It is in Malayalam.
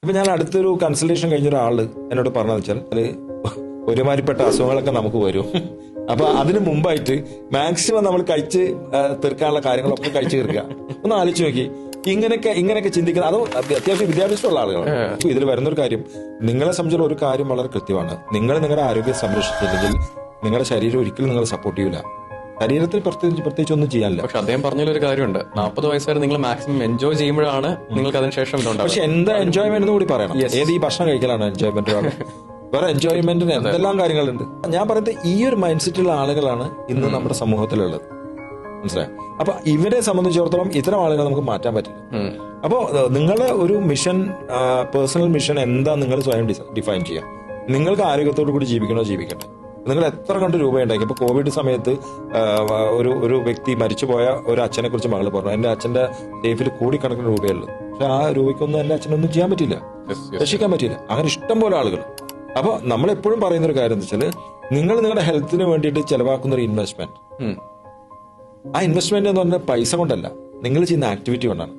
അപ്പൊ ഞാൻ അടുത്തൊരു കൺസൾട്ടേഷൻ കഴിഞ്ഞ ഒരാള് എന്നോട് പറഞ്ഞതെന്ന് വെച്ചാൽ അത് ഒരുമാതിരിപ്പെട്ട അസുഖങ്ങളൊക്കെ നമുക്ക് വരും. അപ്പൊ അതിന് മുമ്പായിട്ട് മാക്സിമം നമ്മൾ കഴിച്ച് തീർക്കാനുള്ള കാര്യങ്ങളൊക്കെ കഴിച്ചു തീർക്കുക. ഒന്ന് ആലോചിച്ച് നോക്കി, ഇങ്ങനെയൊക്കെ ചിന്തിക്കുന്നത്. അതും അത്യാവശ്യം വിദ്യാഭ്യാസമുള്ള ആളുകളാണ്. ഇതിൽ വരുന്നൊരു കാര്യം, നിങ്ങളെ സംബന്ധിച്ചുള്ള ഒരു കാര്യം വളരെ കൃത്യമാണ്. നിങ്ങൾ നിങ്ങളുടെ ആരോഗ്യം സംരക്ഷിച്ചില്ലെങ്കിൽ നിങ്ങളുടെ ശരീരം ഒരിക്കലും നിങ്ങളെ സപ്പോർട്ട് ചെയ്യില്ല. ശരീരത്തിൽ പ്രത്യേകിച്ച് ഒന്നും ചെയ്യാനില്ല. പക്ഷെ അദ്ദേഹം പറഞ്ഞൊരു കാര്യമുണ്ട്, 40 വയസ്സ് വരെ നിങ്ങൾ മാക്സിമം എൻജോയ് ചെയ്യുമ്പോഴാണ് നിങ്ങൾക്ക് അതിനുശേഷം ഇതുണ്ടാവും. പക്ഷെ എന്താ എൻജോയ്മെന്റ് കൂടി പറയണം. ഏത് ഈ ഭക്ഷണം കഴിക്കലാണ് എൻജോയ്മെന്റ്? വേറെ എൻജോയ്മെന്റിന് എന്തെല്ലാം കാര്യങ്ങളുണ്ട്. ഞാൻ പറയുന്നത് ഈ ഒരു മൈൻഡ് സെറ്റുള്ള ആളുകളാണ് ഇന്ന് നമ്മുടെ സമൂഹത്തിലുള്ളത്. മനസ്സിലായോ? അപ്പൊ ഇവരെ സംബന്ധിച്ചിടത്തോളം ഇത്തരം ആളുകളെ നമുക്ക് മാറ്റാൻ പറ്റില്ല. അപ്പോ നിങ്ങളുടെ ഒരു മിഷൻ, പേഴ്സണൽ മിഷൻ എന്താ നിങ്ങൾ സ്വയം ഡിഫൈൻ ചെയ്യാം. നിങ്ങൾക്ക് ആരോഗ്യത്തോടു കൂടി ജീവിക്കട്ടെ. നിങ്ങൾ എത്ര കണ്ട് രൂപ ഉണ്ടാക്കി. ഇപ്പൊ കോവിഡ് സമയത്ത് ഒരു വ്യക്തി മരിച്ചുപോയ ഒരു അച്ഛനെ കുറിച്ച് മകള് പറഞ്ഞു, എന്റെ അച്ഛന്റെ സേഫിൽ കോടിക്കണക്കിന് രൂപയുള്ളത്. പക്ഷെ ആ രൂപയ്ക്കൊന്നും എന്റെ അച്ഛനൊന്നും ചെയ്യാൻ പറ്റില്ല, രക്ഷിക്കാൻ പറ്റില്ല. അങ്ങനെ ഇഷ്ടം പോലെ ആളുകൾ. അപ്പൊ നമ്മൾ എപ്പോഴും പറയുന്ന ഒരു കാര്യം എന്ന് വെച്ചാൽ, നിങ്ങൾ നിങ്ങളുടെ ഹെൽത്തിന് വേണ്ടിയിട്ട് ചെലവാക്കുന്ന ഒരു ഇൻവെസ്റ്റ്മെന്റ്, ആ ഇൻവെസ്റ്റ്മെന്റ് എന്ന് പറഞ്ഞാൽ പൈസ കൊണ്ടല്ല, നിങ്ങൾ ചെയ്യുന്ന ആക്ടിവിറ്റി കൊണ്ടാണ്.